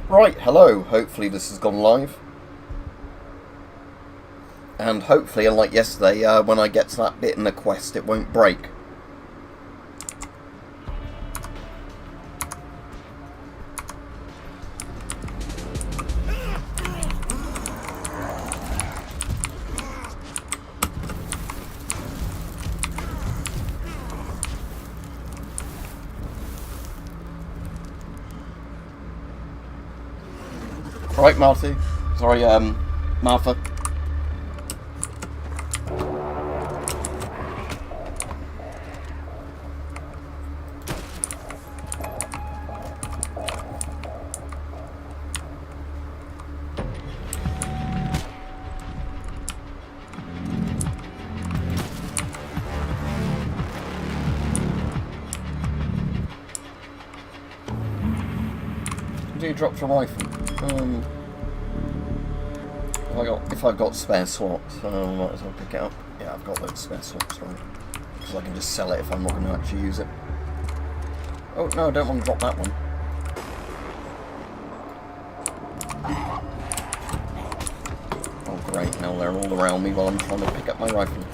Right, hello, hopefully this has gone live. And hopefully, unlike yesterday, when I get to that bit in the quest, it won't break. Right, Marty. Sorry, Martha. Do you drop your rifle? If I've got spare slots, I might as well pick it up. Yeah, I've got those spare slots, right? Because I can just sell it if I'm not going to actually use it. Oh, no, I don't want to drop that one. Oh, great, now they're all around me while I'm trying to pick up my rifle.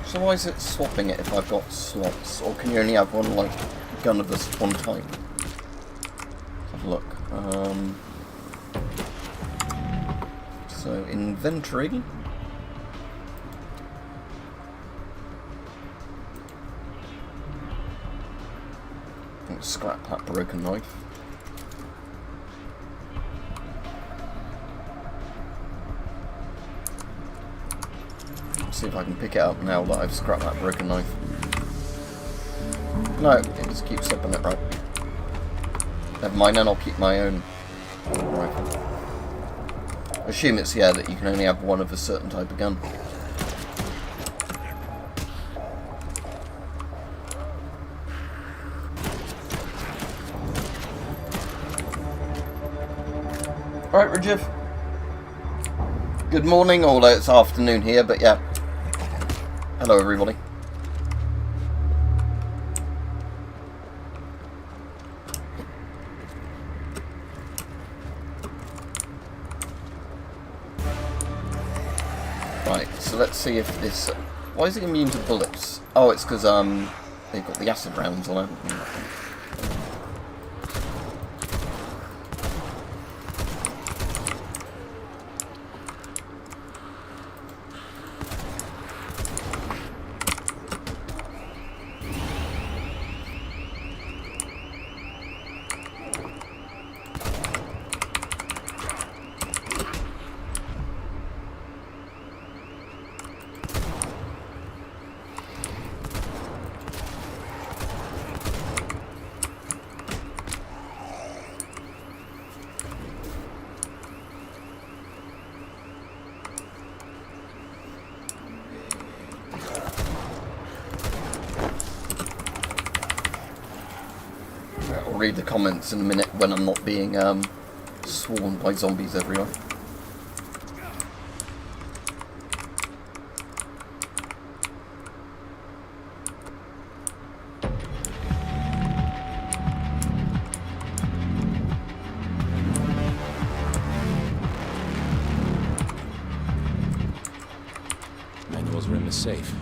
So why is it swapping it if I've got slots? Or can you only have one, like, gun of this one type? Let's have a look. So, inventory. Let's scrap that broken knife. See if I can pick it up now that I've scrapped that broken knife. No, it just keeps stopping it, right. Never mind, then I'll keep my own rifle. I assume it's, yeah, that you can only have one of a certain type of gun. Alright, Rajiv. Good morning, although it's afternoon here, but yeah. Hello, everybody. Right, so let's see if this... Why is it immune to bullets? Oh, it's because they've got the acid rounds on it. I'll read the comments in a minute when I'm not being swarmed by zombies everywhere. Manual's room is safe.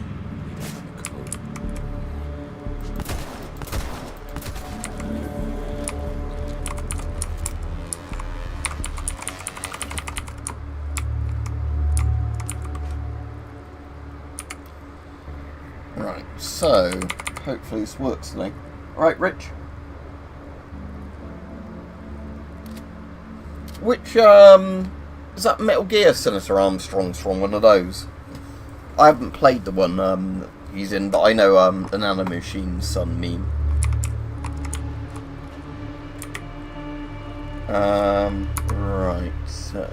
Right, so hopefully this works today. Right, Rich. Which is that Metal Gear Senator Armstrong's from one of those? I haven't played the one he's in, but I know the Nanomachine's son meme. Right, so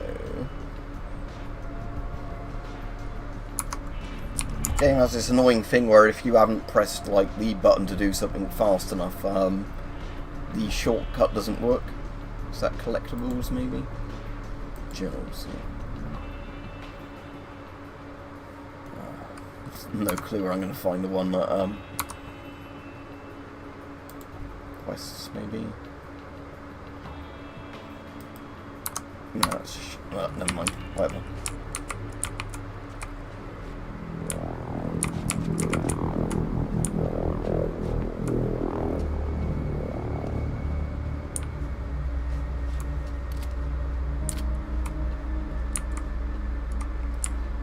game has this annoying thing where if you haven't pressed like the button to do something fast enough, the shortcut doesn't work. Is that collectibles, maybe? Journals, yeah. No clue where I'm going to find the one that, quests, maybe? No, it's never mind. Whatever.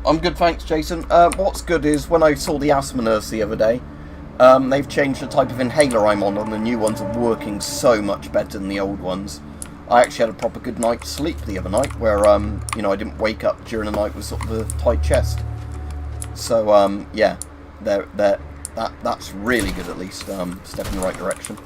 I'm good, thanks, Jason. What's good is, when I saw the asthma nurse the other day, they've changed the type of inhaler I'm on, and the new ones are working so much better than the old ones. I actually had a proper good night's sleep the other night, where, you know, I didn't wake up during the night with sort of a tight chest. So, yeah, that's really good, at least, step in the right direction.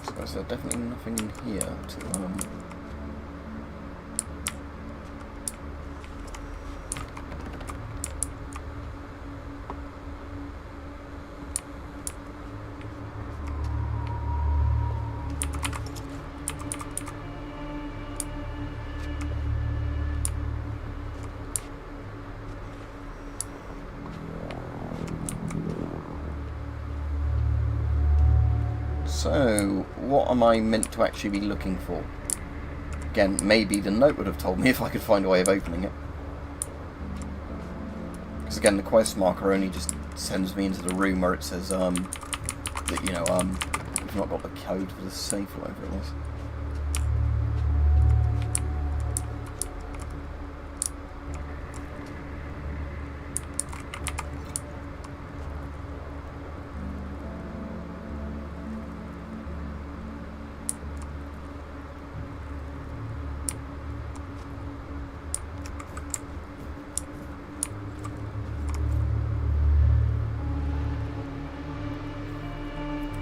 So there's definitely nothing in here to, So, what am I meant to actually be looking for? Again, maybe the note would have told me if I could find a way of opening it. Because again, the quest marker only just sends me into the room where it says, that, you know, we've not got the code for the safe or whatever it was.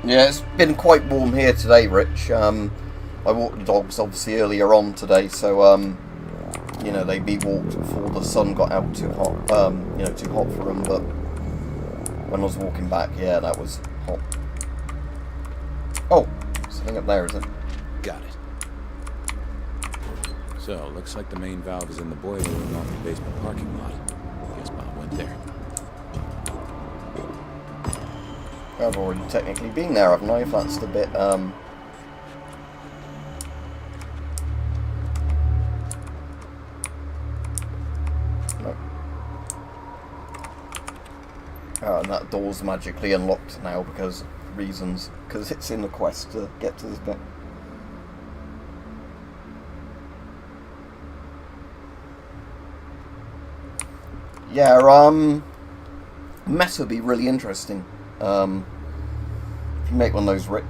Yeah, it's been quite warm here today, Rich. I walked the dogs obviously earlier on today, so you know, they'd be walked before the sun got out too hot. You know, too hot for them. But when I was walking back, yeah, that was hot. Oh, something up there, is it? Got it. So, looks like the main valve is in the boiler room off the basement parking lot. Guess Bob went there. I've already technically been there, haven't I? If that's the bit, no. And that door's magically unlocked now because reasons. Because it's in the quest to get to this bit. Yeah, mess would be really interesting. If you make one of those, Rich,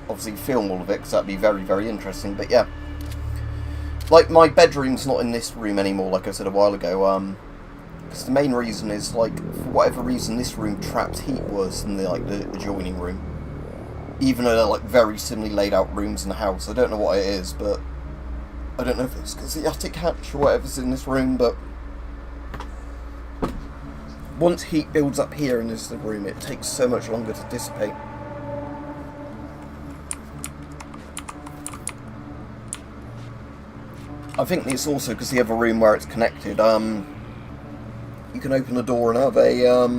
obviously film all of it, because that'd be very, very interesting. But yeah, like, my bedroom's not in this room anymore, like I said a while ago, because the main reason is, like, for whatever reason, this room traps heat worse than the adjoining room, even though they're, like, very similarly laid out rooms in the house. I don't know what it is, but I don't know if it's because the attic hatch or whatever's in this room, but once heat builds up here in this room, it takes so much longer to dissipate. I think it's also because the other room where it's connected, you can open the door and have a,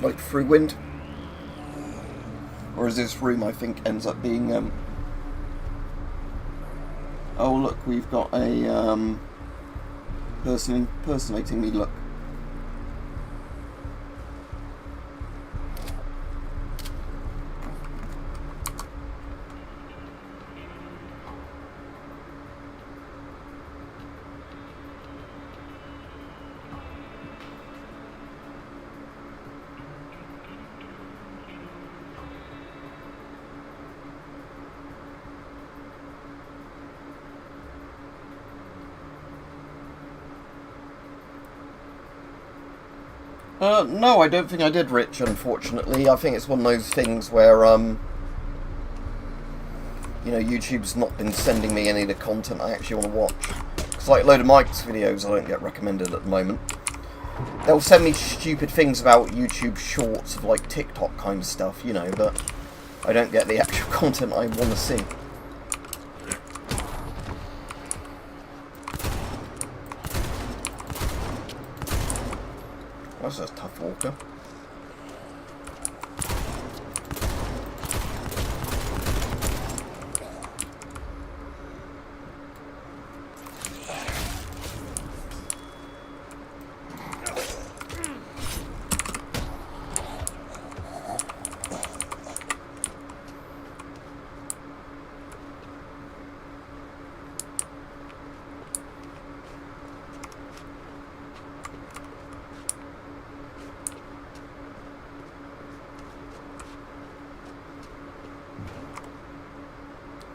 like, free wind. Whereas this room, I think, ends up being, oh look, we've got a, personating me look. No, I don't think I did, Rich, unfortunately. I think it's one of those things where, you you know, YouTube's not been sending me any of the content I actually want to watch. Because like a load of Mike's videos I don't get recommended at the moment. They'll send me stupid things about YouTube shorts of like TikTok kind of stuff, you know, but I don't get the actual content I want to see. That's a tough walker.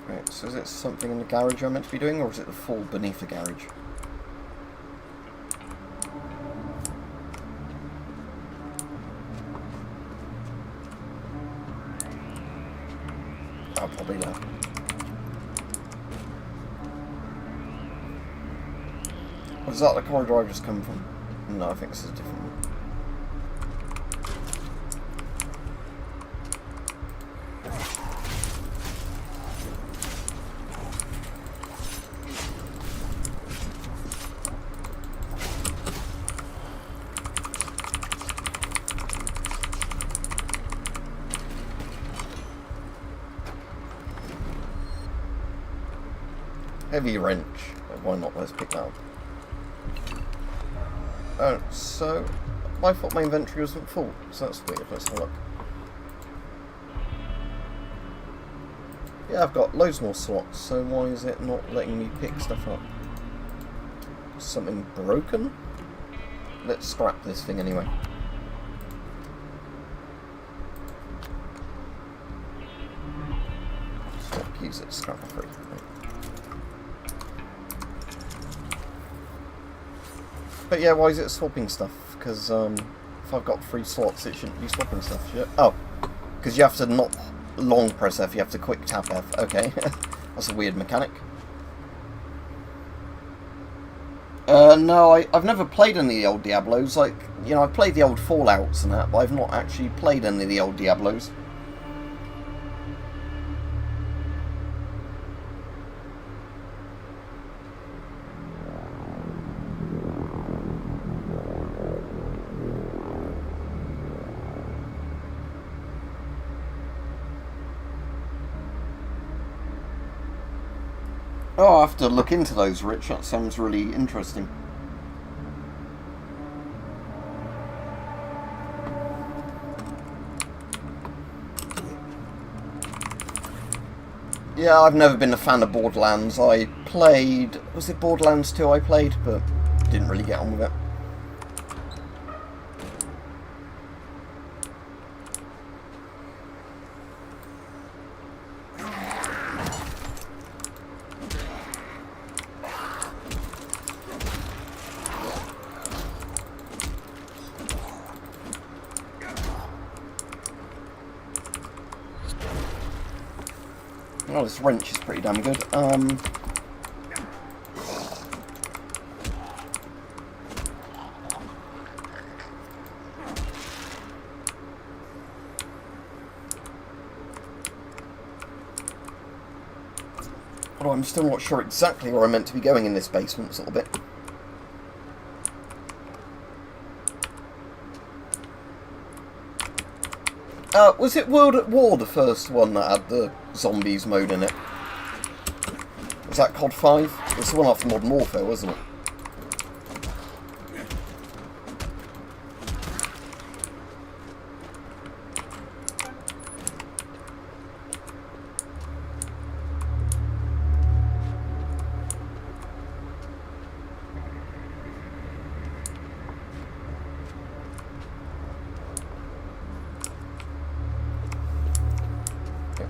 Right, so is it something in the garage I'm meant to be doing, or is it the fall beneath the garage? Oh, probably not. Was that the corridor I just come from? No, I think this is a different one. Heavy wrench. Why not? Let's pick that up. So I thought my inventory wasn't full, so that's weird. Let's have a look. Yeah, I've got loads more slots, so why is it not letting me pick stuff up? Something broken? Let's scrap this thing anyway. Swap, use it, scrap for free. But yeah, why is it swapping stuff? Because if I've got 3 slots, it shouldn't be swapping stuff, should it? Oh, because you have to not long press F, you have to quick tap F. Okay, that's a weird mechanic. No, I've never played any of the old Diablos. Like, you know, I've played the old Fallouts and that, but I've not actually played any of the old Diablos. Oh, I'll have to look into those, Rich. That sounds really interesting. Yeah, I've never been a fan of Borderlands. I played... Was it Borderlands 2 I played? But didn't really get on with it. Oh, this wrench is pretty damn good. Although I'm still not sure exactly where I'm meant to be going in this basement a little bit. Was it World at War, the first one that had the zombies mode in it? Was that COD 5? It's the one after Modern Warfare, wasn't it?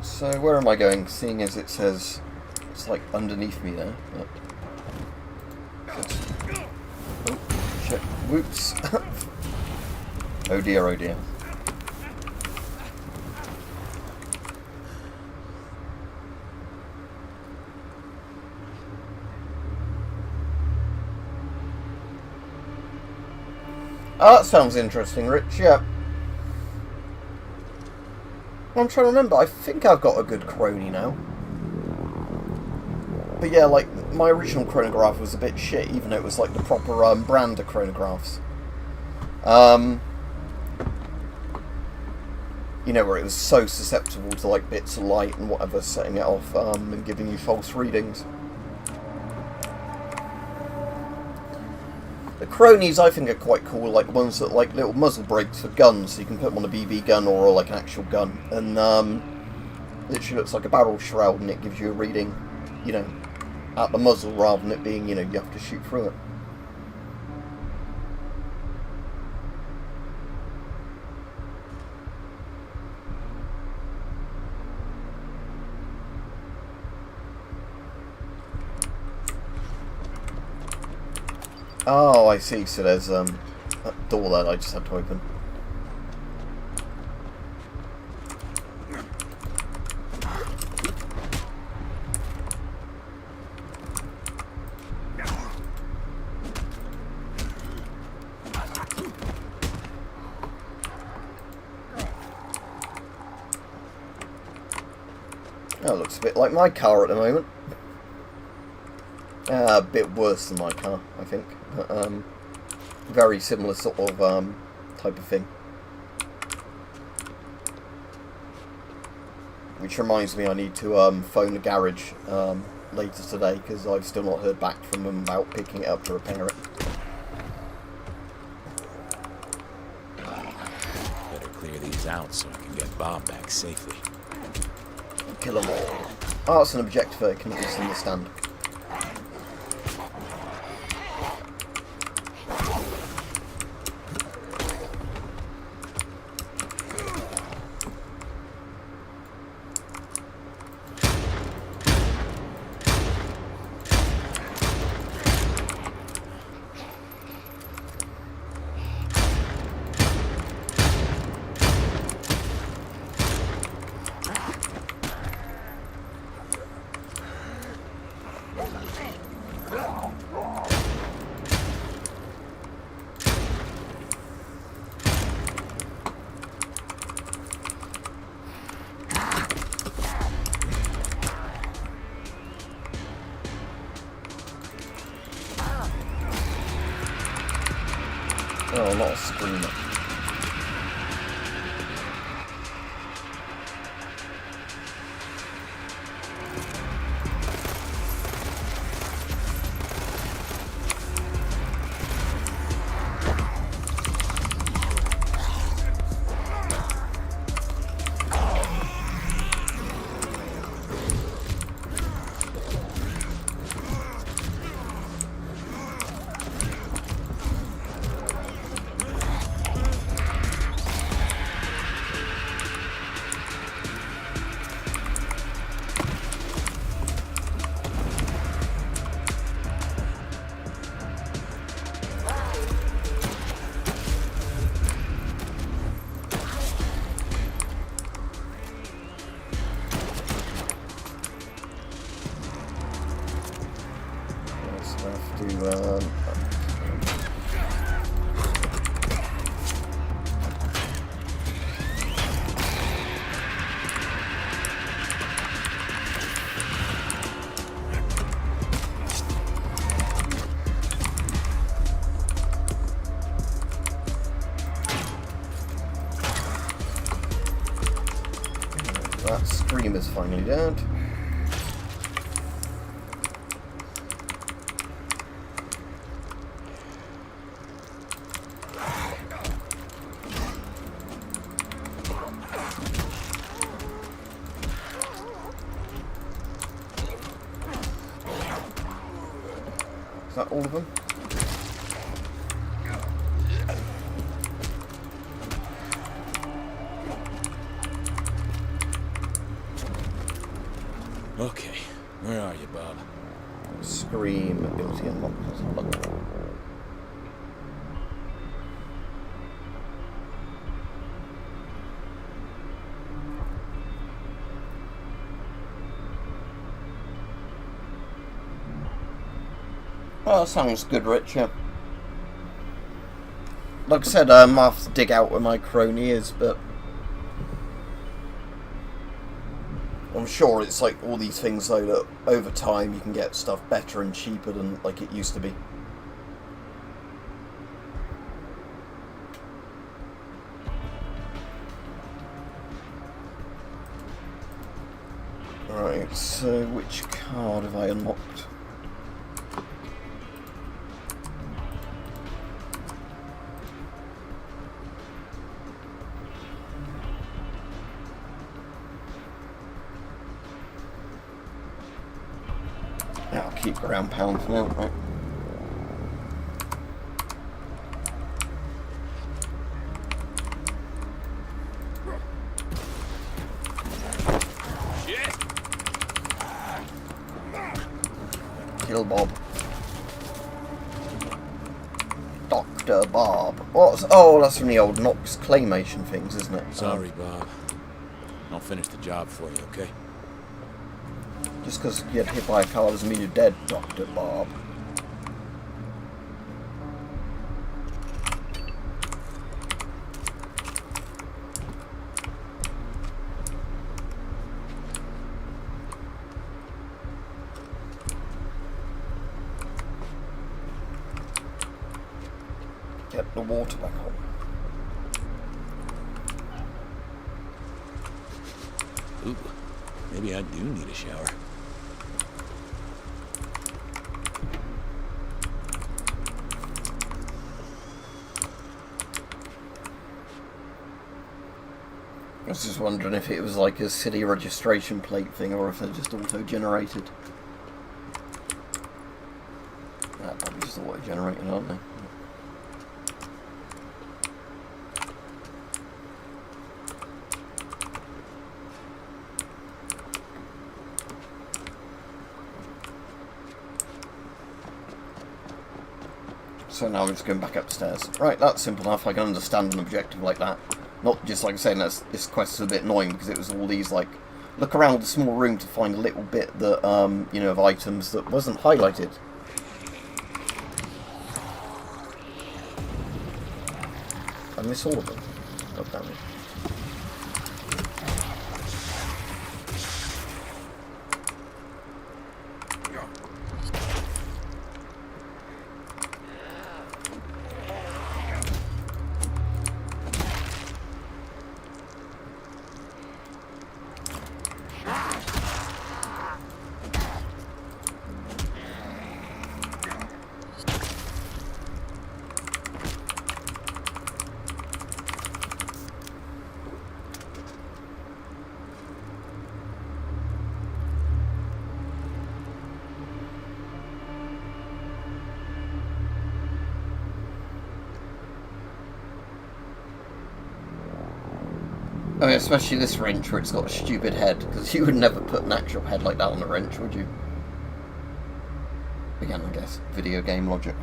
So where am I going, seeing as it says it's like underneath me there? Oh, shit. Whoops. Oh dear, oh dear. Oh, that sounds interesting, Rich, yeah. I'm trying to remember. I think I've got a good crony now. But yeah, like, my original chronograph was a bit shit, even though it was like the proper brand of chronographs. You know, where it was so susceptible to like bits of light and whatever setting it off and giving you false readings. The cronies I think are quite cool, like ones that like little muzzle brakes for guns, so you can put them on a BB gun or like an actual gun, and literally looks like a barrel shroud, and it gives you a reading, you know, at the muzzle rather than it being, you know, you have to shoot through it. Oh, I see. So there's that door that I just had to open. That looks a bit like my car at the moment. A bit worse than my car, I think. But, very similar sort of type of thing. Which reminds me I need to phone the garage later today, because I've still not heard back from them about picking it up to repair it. Better clear these out so I can get Bob back safely. Kill them all. Oh, it's an objective I can at least understand. Oh, not a screamer. That screamer's finally dead. Is that all of them? Okay, where are you, Bob? Scream ability unlocked. Let's have a look. Oh, that sounds good, Rich, yeah. Like I said, I have to dig out where my crony is, but I'm sure it's like all these things though that over time you can get stuff better and cheaper than like it used to be. Right, so which card have I unlocked? Yeah, I'll keep ground pound for now, right? Kill Bob. Dr. Bob. What's... Oh, that's from the old Nox claymation things, isn't it? Sorry, Bob. I'll finish the job for you, okay? Just because you get hit by a car doesn't mean you're dead, Dr. Bob. Get the water back on. Ooh, maybe I do need a shower. I was just wondering if it was like a city registration plate thing or if they're just auto-generated. Probably just auto-generated, aren't they? So now I'm just going back upstairs. Right, that's simple enough. I can understand an objective like that. Not just like saying that this quest is a bit annoying because it was all these like look around a small room to find a little bit that you know, of items that wasn't highlighted. I miss all of them. God damn it. I mean, especially this wrench where it's got a stupid head, because you would never put an actual head like that on a wrench, would you? Again, I guess, video game logic.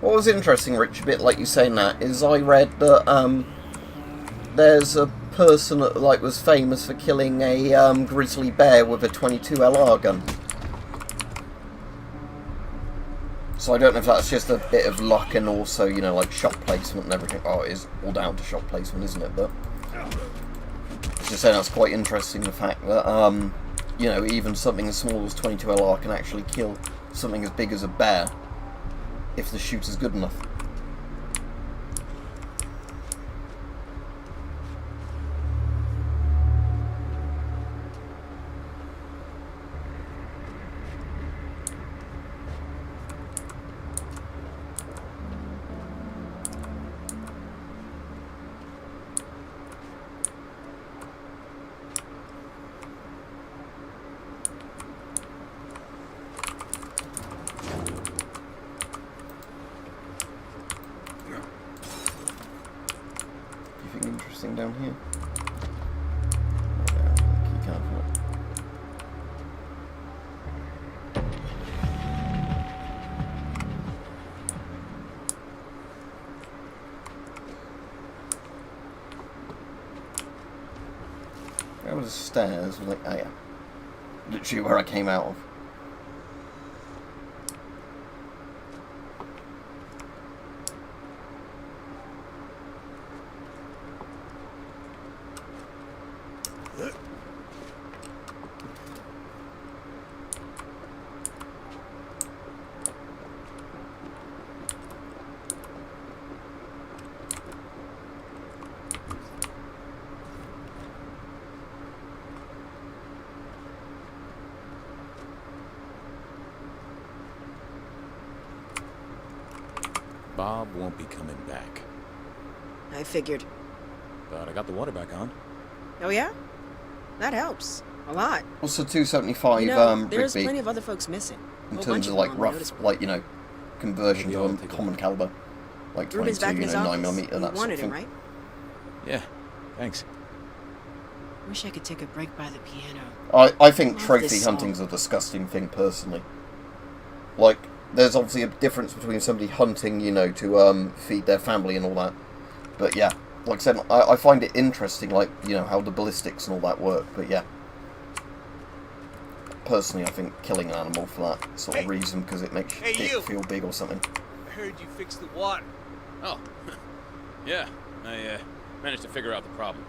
What was interesting, Rich, a bit like you saying that, is I read that there's a person that like was famous for killing a grizzly bear with a 22 LR gun. So I don't know if that's just a bit of luck and also, you know, like shot placement and everything. Oh, it is all down to shot placement, isn't it? But it's just saying that's quite interesting, the fact that you know, even something as small as 22 LR can actually kill something as big as a bear if the shooter's good enough. Where was the stairs? Like, oh yeah. Literally where I came out of. Bob won't be coming back. I figured. But I got the water back on. Oh yeah? That helps. A lot. What's the 275 You know, there's Rigby plenty of other folks missing. in Whole terms bunch of them like on the rough, notice board. like, you know, conversion Maybe to I'll a take a common look. caliber, like Ruben's 22, back in you his know, office. 9 millimeter, You that sort of wanted thing. him, right? Yeah, thanks. Wish I could take a break by the piano. I think Love trophy this hunting's song. a disgusting thing, personally. Like, there's obviously a difference between somebody hunting, you know, to feed their family and all that. But yeah, like I said, I find it interesting, like, you know, how the ballistics and all that work. But yeah, personally, I think killing an animal for that sort of reason, because it makes your dick feel big or something. I heard you fixed the water. Oh, yeah. I managed to figure out the problem.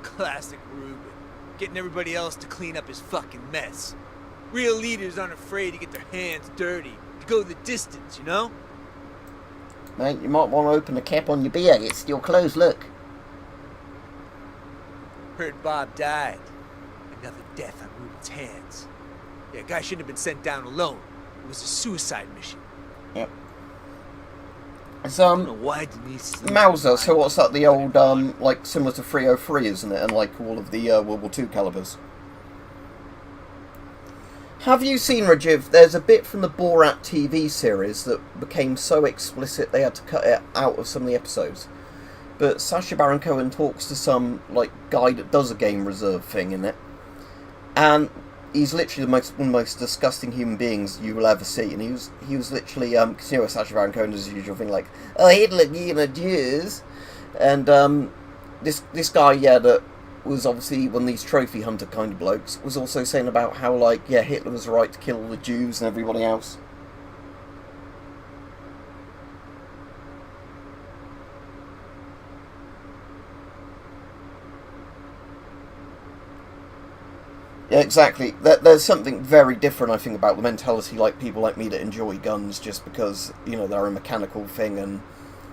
Classic Ruben. Getting everybody else to clean up his fucking mess. Real leaders aren't afraid to get their hands dirty, to go the distance, you know? Mate, you might want to open the cap on your beer. It's still closed, look. Heard Bob died. Another death on Ruben's hands. Yeah, guy shouldn't have been sent down alone. It was a suicide mission. Yep. It's, I don't know why Denise is Mauser, so what's that, the old, like, similar to 303, isn't it? And, like, all of the, World War II calibers. Have you seen, Rajiv, there's a bit from the Borat TV series that became so explicit they had to cut it out of some of the episodes. But Sacha Baron Cohen talks to some, like, guy that does a game reserve thing in it. And he's literally one of the most disgusting human beings you will ever see. And he was literally, because you know Sacha Baron Cohen does his usual thing like, oh, Hitler, you know, Jews. And this guy, yeah, that was obviously one of these trophy hunter kind of blokes, was also saying about how, like, yeah, Hitler was right to kill all the Jews and everybody else. Yeah, exactly. There's something very different, I think, about the mentality, like people like me that enjoy guns just because, you know, they're a mechanical thing and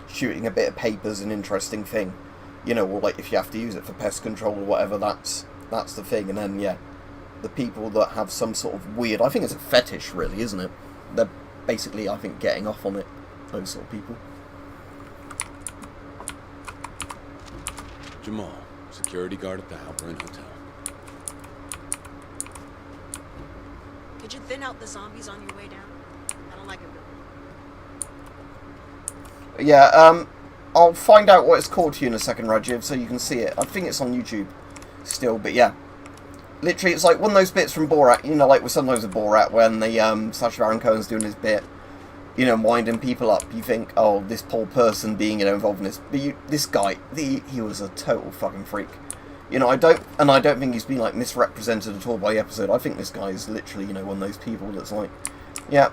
shooting a bit of paper's an interesting thing. You know, or like if you have to use it for pest control or whatever, that's the thing. And then, yeah, the people that have some sort of weird, I think it's a fetish, really, isn't it? They're basically, I think, getting off on it. Those sort of people. Jamal, security guard at the Halperin Hotel. Could you thin out the zombies on your way down? I don't like them. Yeah, I'll find out what it's called to you in a second, Rajiv, so you can see it. I think it's on YouTube still, but yeah. Literally, it's like one of those bits from Borat, you know, like with sometimes with Borat, when the Sacha Baron Cohen's doing his bit, you know, winding people up. You think, oh, this poor person being, you know, involved in this. But this guy, he was a total fucking freak. You know, I don't think he's been, like, misrepresented at all by the episode. I think this guy is literally, you know, one of those people that's like, yeah.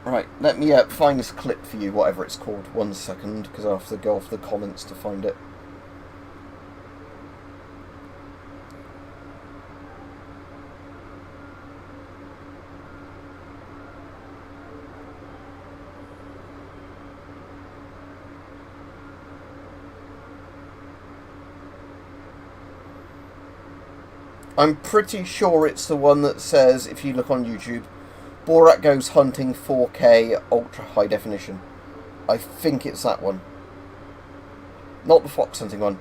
Right, let me find this clip for you, whatever it's called. 1 second, because I have to go off the comments to find it. I'm pretty sure it's the one that says, if you look on YouTube, Borat goes hunting 4K ultra high definition. I think it's that one. Not the fox hunting one.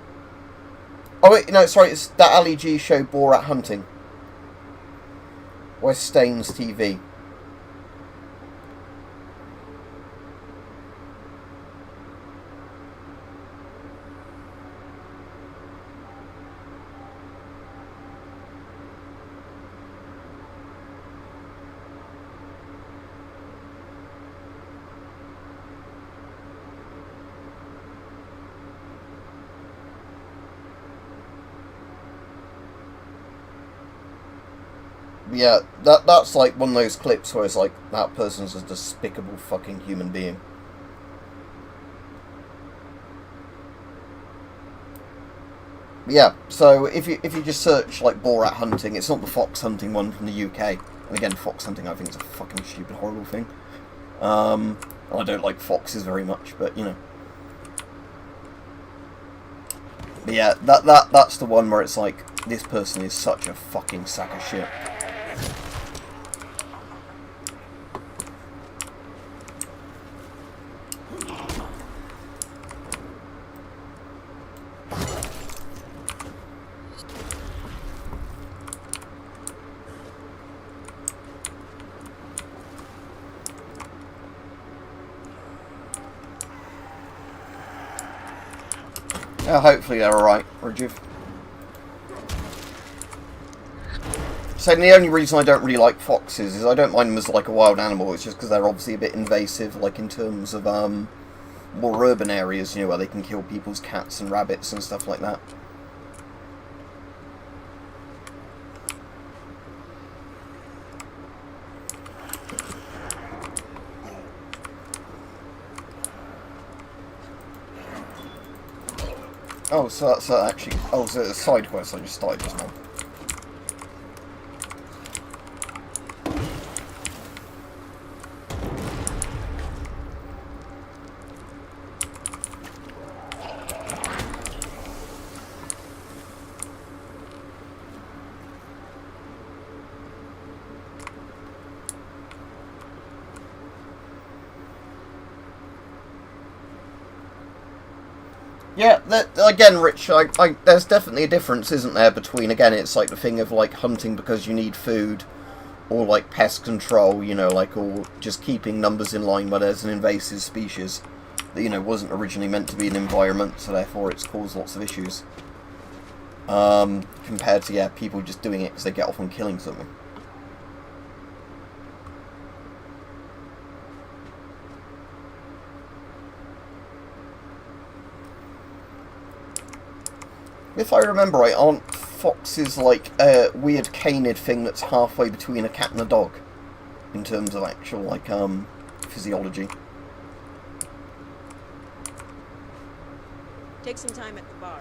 Oh wait, no, sorry, it's that Ali G show Borat hunting. West Staines TV. Yeah, that's like one of those clips where it's like, that person's a despicable fucking human being. Yeah, so if you just search like Borat hunting, it's not the fox hunting one from the UK. And again, fox hunting I think is a fucking stupid, horrible thing. I don't like foxes very much, but you know. But yeah, that's the one where it's like, this person is such a fucking sack of shit. Yeah, hopefully they're alright, Rajiv. So the only reason I don't really like foxes is I don't mind them as like a wild animal, it's just because they're obviously a bit invasive, like in terms of more urban areas, you know, where they can kill people's cats and rabbits and stuff like that. Oh, so that's actually... Oh, so it's a side quest I just started just now. Yeah, again, Rich, there's definitely a difference, isn't there, between, again, it's like the thing of, like, hunting because you need food, or, like, pest control, you know, like, or just keeping numbers in line where there's an invasive species that, you know, wasn't originally meant to be an environment, so therefore it's caused lots of issues. Compared to, yeah, people just doing it because they get off on killing something. If I remember right, aren't foxes like a weird canid thing that's halfway between a cat and a dog? In terms of actual, like, physiology. Take some time at the bar.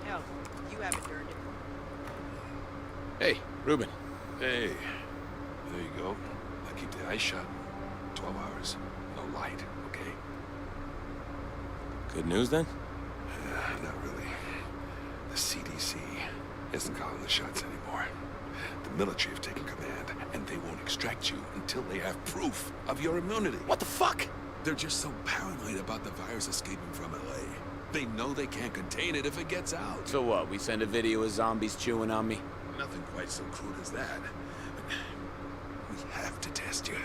Hell, you haven't earned it. Hey, Ruben. Hey. There you go. Now keep the eyes shut. 12 hours. No light, okay? Good news then? Not really. The CDC isn't calling the shots anymore. The military have taken command, and they won't extract you until they have proof of your immunity. What the fuck? They're just so paranoid about the virus escaping from LA. They know they can't contain it if it gets out. So what, we send a video of zombies chewing on me? Nothing quite so crude as that. We have to test you.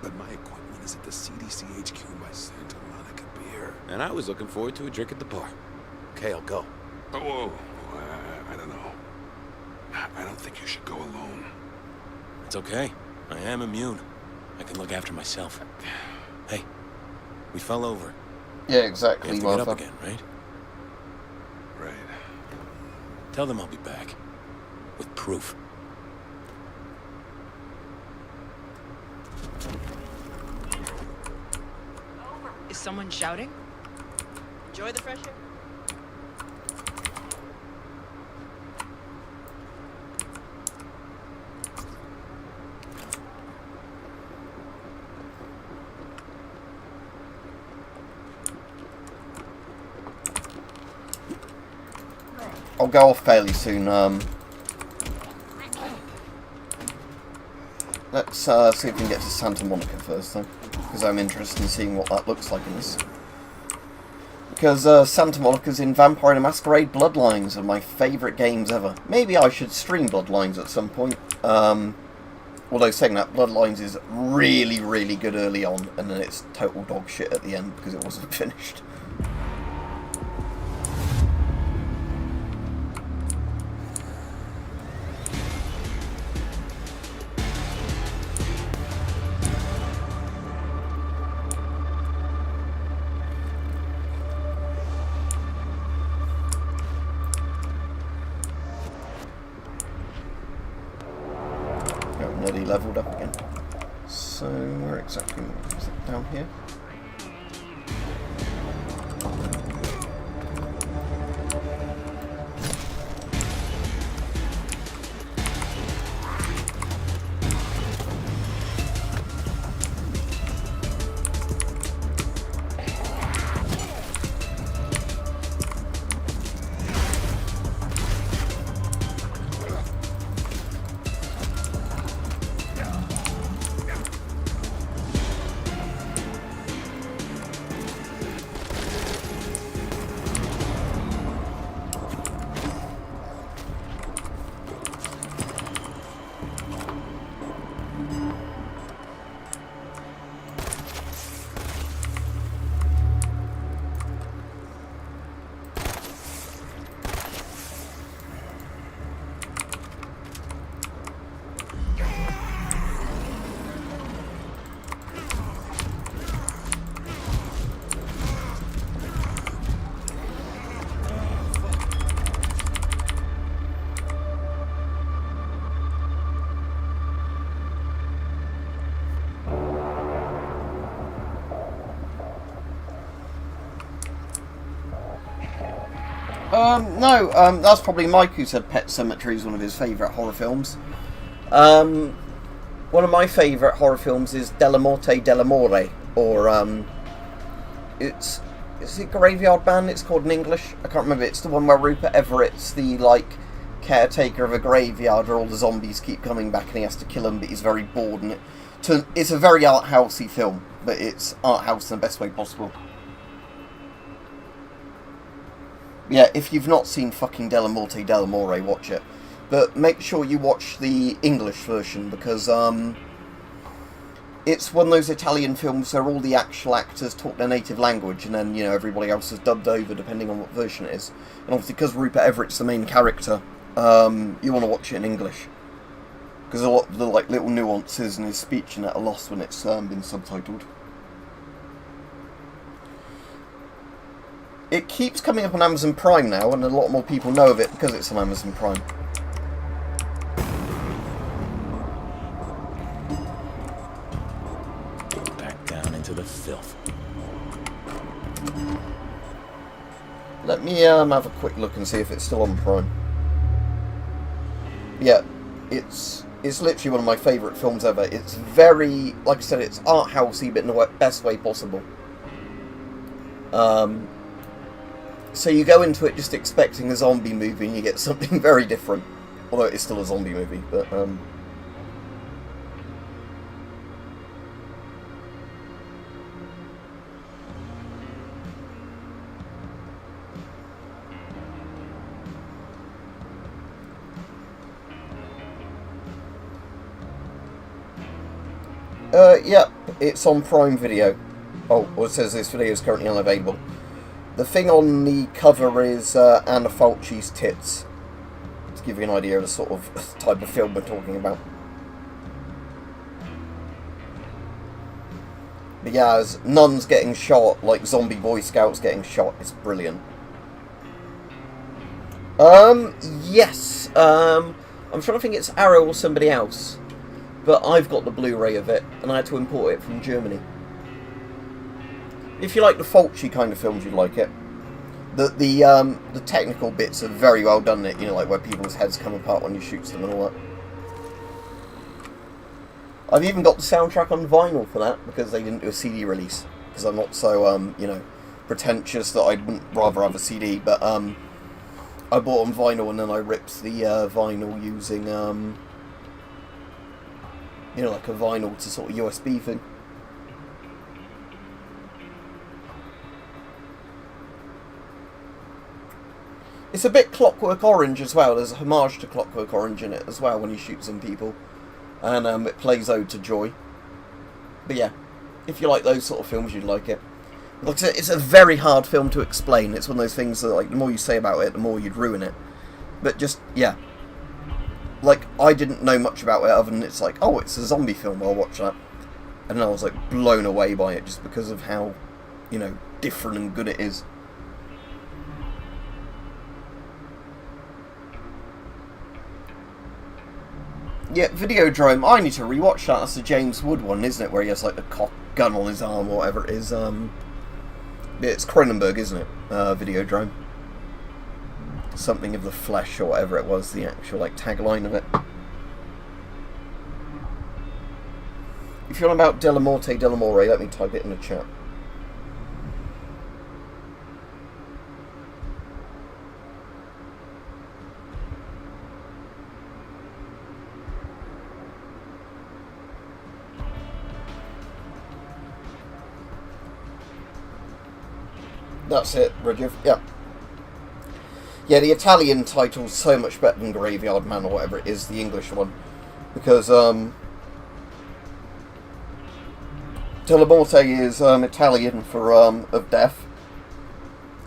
But my equipment is at the CDC HQ by Santa Monica Pier. And I was looking forward to a drink at the bar. Okay, I'll go. Oh, whoa. I don't know. I don't think you should go alone. It's okay. I am immune. I can look after myself. Hey, we fell over. Yeah, exactly. We have to get up again, right? Right. Tell them I'll be back. With proof. Is someone shouting? Enjoy the fresh air. I'll go off fairly soon. Let's see if we can get to Santa Monica first, though, because I'm interested in seeing what that looks like in this. Because Santa Monica's in Vampire the Masquerade Bloodlines, are my favourite games ever. Maybe I should stream Bloodlines at some point. Although saying that, Bloodlines is really, really good early on, and then it's total dog shit at the end because it wasn't finished. leveled up again. So, where exactly is it? Down here? No, that's probably Mike who said Pet Sematary is one of his favourite horror films. One of my favourite horror films is Della Morte Della More, or is it Graveyard Band it's called in English? I can't remember. It's the one where Rupert Everett's the, like, caretaker of a graveyard where all the zombies keep coming back and he has to kill them, but he's very bored, and it's a very art-housey film, but it's art-house in the best way possible. Yeah, if you've not seen fucking Della Morte Della More, watch it. But make sure you watch the English version, because it's one of those Italian films where all the actual actors talk their native language, and then, you know, everybody else is dubbed over depending on what version it is. And obviously, because Rupert Everett's the main character, you want to watch it in English. Because a lot of the, like, little nuances in his speech and that are lost when it's been subtitled. It keeps coming up on Amazon Prime now, and a lot more people know of it because it's on Amazon Prime. Back down into the filth. Let me have a quick look and see if it's still on Prime. Yeah, it's literally one of my favourite films ever. It's very, like I said, it's art housey, but in the best way possible. So you go into it just expecting a zombie movie and you get something very different. Although it's still a zombie movie, but yep, it's on Prime Video. Oh, well, it says this video is currently unavailable. The thing on the cover is Anna Fulci's tits, to give you an idea of the sort of type of film we're talking about. But yeah, as nuns getting shot, like zombie Boy Scouts getting shot, it's brilliant. Yes, I'm trying to think it's Arrow or somebody else, but I've got the Blu-ray of it, and I had to import it from Germany. If you like the Fulci kind of films, you'd like it. The technical bits are very well done. You know, like where people's heads come apart when you shoot them and all that. I've even got the soundtrack on vinyl for that because they didn't do a CD release. Because I'm not so you know, pretentious that I'd rather have a CD. But I bought on vinyl and then I ripped the vinyl using you know, like a vinyl to sort of USB thing. It's a bit Clockwork Orange as well. There's a homage to Clockwork Orange in it as well when he shoots some people. And it plays Ode to Joy. But yeah, if you like those sort of films, you'd like it. Like I said, it's a very hard film to explain. It's one of those things that, like, the more you say about it, the more you'd ruin it. But just, yeah. Like, I didn't know much about it other than it's like, oh, it's a zombie film, I'll watch that. And then I was, like, blown away by it just because of how, you know, different and good it is. Yeah, Videodrome. I need to rewatch that. That's the James Wood one, isn't it? Where he has like the cock gun on his arm or whatever it is. It's Cronenberg, isn't it? Videodrome. Something of the flesh or whatever it was. The actual like tagline of it. If you're on about Della Morte, Della More, let me type it in the chat. That's it, Rajiv. Yeah. Yeah, the Italian title's so much better than Graveyard Man or whatever it is, the English one. Because, Della Morte is Italian for of death,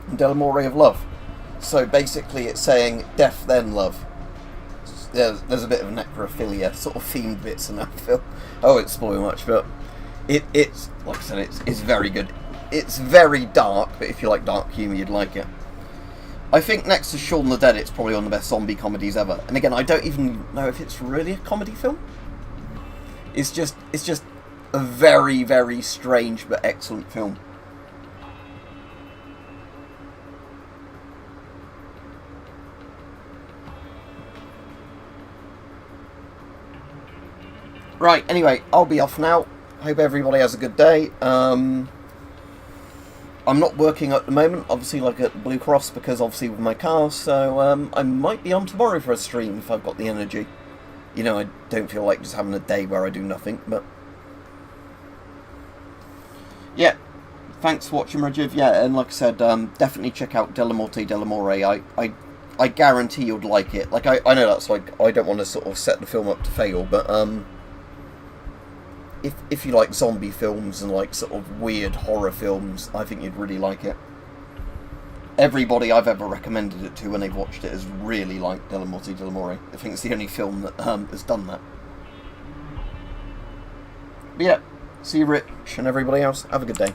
and Della More of love. So basically it's saying death then love. There's a bit of necrophilia sort of themed bits in that film. I won't spoil much, but it's like I said, it's very good. It's very dark, but if you like dark humour, you'd like it. I think next to Shaun the Dead, it's probably one of the best zombie comedies ever. And again, I don't even know if it's really a comedy film. It's just a very, very strange but excellent film. Right, anyway, I'll be off now. Hope everybody has a good day. I'm not working at the moment, obviously, like at Blue Cross, because obviously with my car, so I might be on tomorrow for a stream if I've got the energy. You know, I don't feel like just having a day where I do nothing, but yeah, thanks for watching, Rajiv. Yeah, and like I said, definitely check out Della Morte, Della More. I guarantee you'd like it. Like, I know that's like, I don't want to sort of set the film up to fail, but if you like zombie films and like sort of weird horror films, I think you'd really like it. Everybody I've ever recommended it to when they've watched it has really liked Della Morte, Della More. I think it's the only film that has done that. But yeah, see you, Rich, and everybody else. Have a good day.